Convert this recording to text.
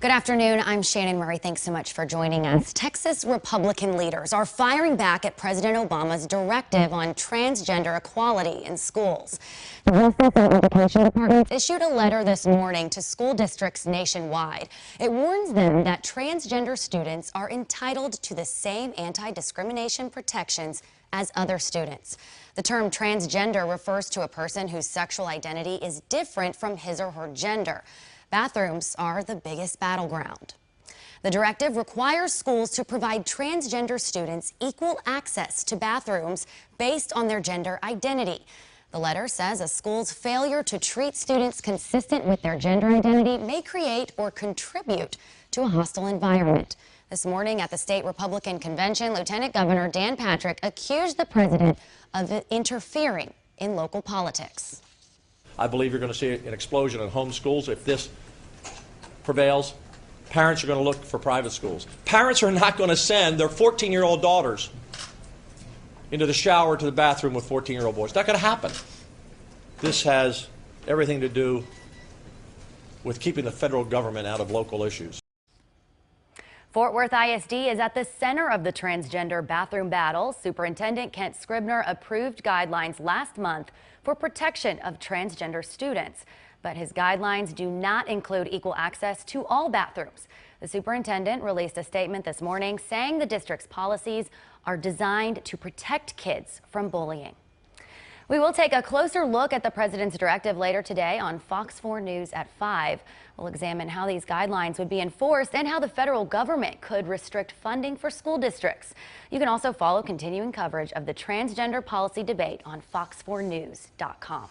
Good afternoon. I'm Shannon Murray. Thanks so much for joining us. Texas Republican leaders are firing back at President Obama's directive on transgender equality in schools. The Health and Education Department issued a letter this morning to school districts nationwide. It warns them that transgender students are entitled to the same anti-discrimination protections as other students. The term transgender refers to a person whose sexual identity is different from his or her gender. Bathrooms are the biggest battleground. The directive requires schools to provide transgender students equal access to bathrooms based on their gender identity. The letter says a school's failure to treat students consistent with their gender identity may create or contribute to a hostile environment. This morning at the state Republican convention, Lieutenant Governor Dan Patrick accused the president of interfering in local politics. I believe you're going to see an explosion in home schools if this prevails. Parents are going to look for private schools. Parents are not going to send their 14-year-old daughters into the shower to the bathroom with 14-year-old boys. It's not going to happen. This has everything to do with keeping the federal government out of local issues. Fort Worth ISD is at the center of the transgender bathroom battle. Superintendent Kent Scribner approved guidelines last month for protection of transgender students, but his guidelines do not include equal access to all bathrooms. The superintendent released a statement this morning saying the district's policies are designed to protect kids from bullying. We will take a closer look at the president's directive later today on Fox 4 News at 5. We'll examine how these guidelines would be enforced and how the federal government could restrict funding for school districts. You can also follow continuing coverage of the transgender policy debate on fox4news.com.